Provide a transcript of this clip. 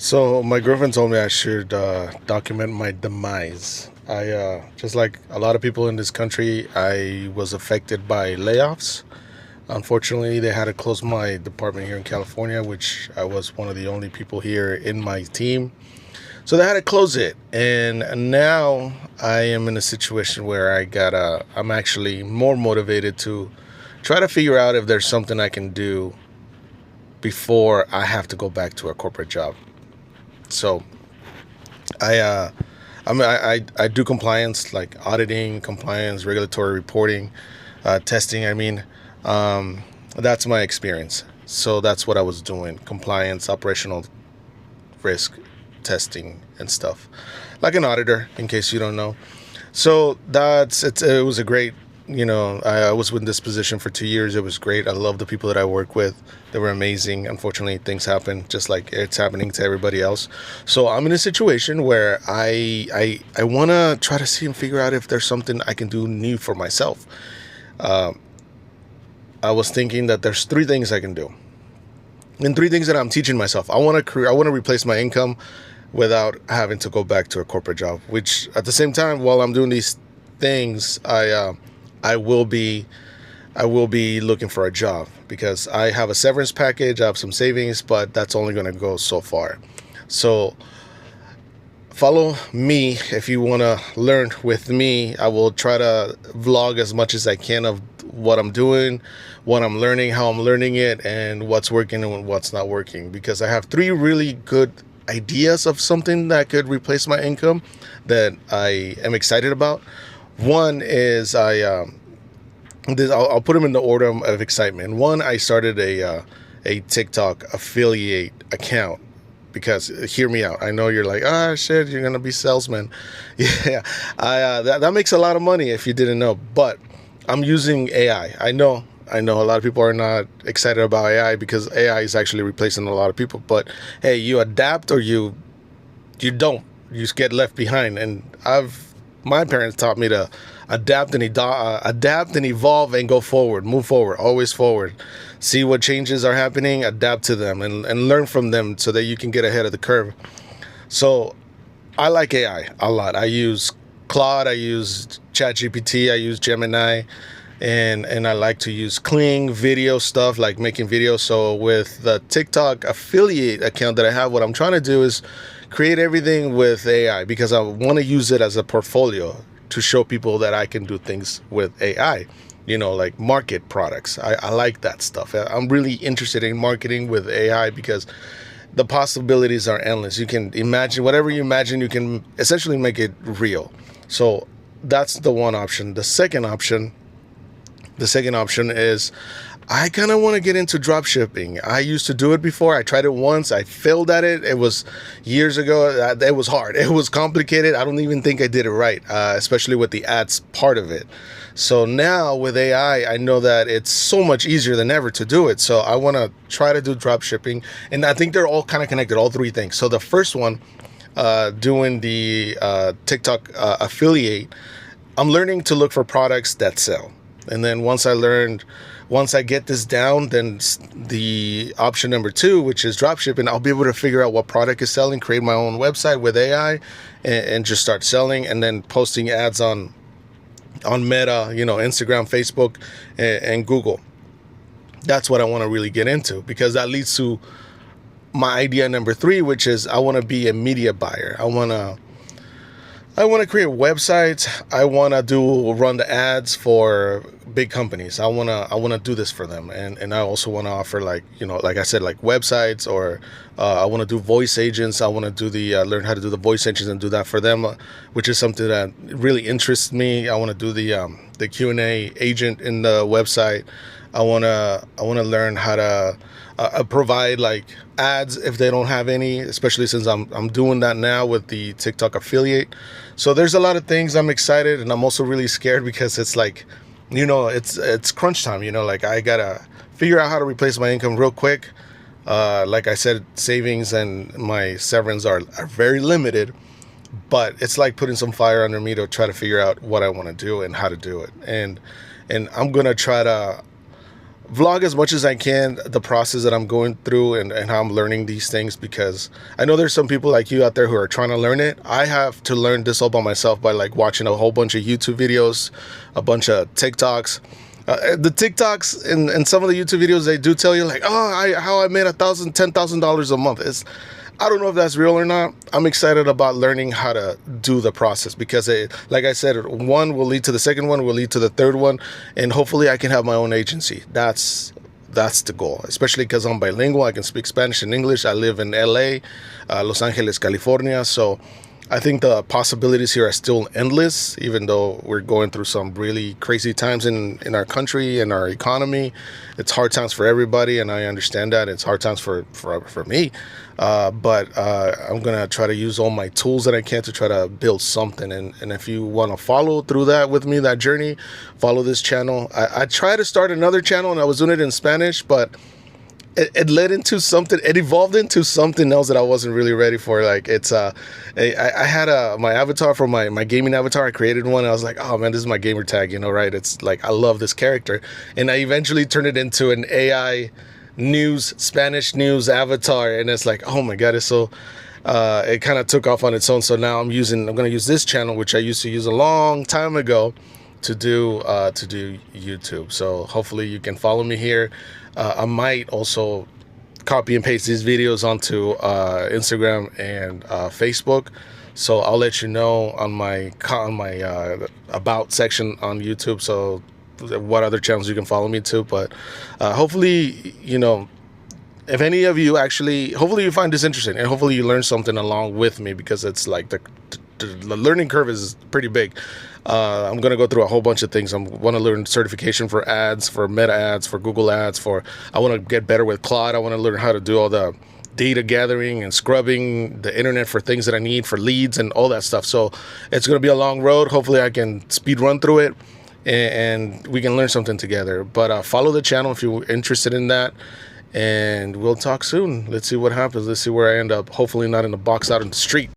So my girlfriend told me I should document my demise. I just like a lot of people in this country, I was affected by layoffs. Unfortunately, they had to close my department here in California, which I was one of the only people here in my team. So they had to close it, and now I am in a situation where I'm actually more motivated to try to figure out if there's something I can do before I have to go back to a corporate job. So I I do compliance like auditing, compliance, regulatory reporting, testing. That's my experience. So that's what I was doing: compliance, operational risk testing, and stuff, like an auditor. In case you don't know, so it was a great, I was in this position for 2 years. It was great. I love the people that I work with. They were amazing. Unfortunately, things happen just like it's happening to everybody else. So I'm in a situation where I want to try to see and figure out if there's something I can do new for myself. Uh, I was thinking that there's three things I can do, and three things that I'm teaching myself. I want to replace my income without having to go back to a corporate job. Which at the same time, while I'm doing these things, I will be I will be looking for a job because I have a severance package. I have some savings, but that's only going to go so far. So follow me if you want to learn with me. I will try to vlog as much as I can of what I'm doing, what I'm learning, how I'm learning it, and what's working and what's not working. Because I have three really good ideas of something that could replace my income that I am excited about. One is I'll put them in the order of excitement. One, I started a TikTok affiliate account because hear me out. I know you're like, ah, shit, you're gonna be salesman. Yeah, that makes a lot of money if you didn't know. But I'm using AI. I know a lot of people are not excited about AI because AI is actually replacing a lot of people. But hey, you adapt or you don't. You just get left behind. And my parents taught me to adapt and evolve and go forward, move forward, always forward. See what changes are happening, adapt to them, and learn from them so that you can get ahead of the curve. So I like AI a lot. I use Claude, I use ChatGPT, I use Gemini, and I like to use clean video stuff like making videos. So with the TikTok affiliate account that I have, what I'm trying to do is create everything with AI because I want to use it as a portfolio to show people that I can do things with AI, like market products. I like that stuff. I'm really interested in marketing with AI because the possibilities are endless. You can imagine whatever you imagine, you can essentially make it real. So that's the one option. The second option is I kind of want to get into drop shipping. I used to do it before. I tried it once. I failed at it. It was years ago. It was hard. It was complicated. I don't even think I did it right, especially with the ads part of it. So now with AI, I know that it's so much easier than ever to do it. So I want to try to do drop shipping. And I think they're all kind of connected, all three things. So the first one, doing the TikTok affiliate, I'm learning to look for products that sell. And then once I get this down, then the option number two, which is dropshipping, I'll be able to figure out what product is selling, create my own website with AI, and just start selling, and then posting ads on Meta, Instagram, Facebook, and Google. That's what I want to really get into because that leads to my idea number three, which is I want to be a media buyer. I want to create websites. I want to run the ads for big companies. I want to do this for them, and I also want to offer like I said, like websites, or I want to do voice agents. I want to do learn how to do the voice agents and do that for them, which is something that really interests me. I want to do the Q&A agent in the website. I want to learn how to provide like ads if they don't have any, especially since I'm doing that now with the TikTok affiliate. So there's a lot of things. I'm excited, and I'm also really scared because it's like, it's crunch time. Like I gotta figure out how to replace my income real quick. Like I said, savings and my severance are very limited, but it's like putting some fire under me to try to figure out what I want to do and how to do it. And I'm gonna try to vlog as much as I can the process that I'm going through and how I'm learning these things, because I know there's some people like you out there who are trying to learn it. I have to learn this all by myself by like watching a whole bunch of YouTube videos, a bunch of TikToks. The TikToks and some of the YouTube videos, they do tell you like, oh, how I made $10,000 a month. I don't know if that's real or not. I'm excited about learning how to do the process, because like I said, one will lead to the second one, will lead to the third one, and hopefully I can have my own agency. That's the goal, especially because I'm bilingual. I can speak Spanish and English. I live in LA, Los Angeles, California. So I think the possibilities here are still endless, even though we're going through some really crazy times in our country and our economy. It's hard times for everybody, and I understand that. It's hard times for me. But I'm going to try to use all my tools that I can to try to build something. And if you want to follow through that with me, that journey, follow this channel. I tried to start another channel, and I was doing it in Spanish, but it led into something. It evolved into something else that I wasn't really ready for. Like I had my avatar for my gaming avatar. I created one. And I was like, oh man, this is my gamer tag, right? It's like, I love this character. And I eventually turned it into an AI Spanish news avatar. And it's like, oh my God, it's so, it kind of took off on its own. So now I'm going to use this channel, which I used to use a long time ago, to do YouTube. So hopefully you can follow me here. I might also copy and paste these videos onto Instagram and Facebook. So I'll let you know on my about section on YouTube, so what other channels you can follow me to. But hopefully, if any of you hopefully you find this interesting, and hopefully you learn something along with me, because it's like the learning curve is pretty big. I'm going to go through a whole bunch of things. I want to learn certification for ads, for Meta ads, for Google ads, I want to get better with Claude. I want to learn how to do all the data gathering and scrubbing the internet for things that I need for leads and all that stuff. So it's going to be a long road. Hopefully I can speed run through it and we can learn something together. But follow the channel if you're interested in that. And we'll talk soon. Let's see what happens. Let's see where I end up. Hopefully not in the box out in the street.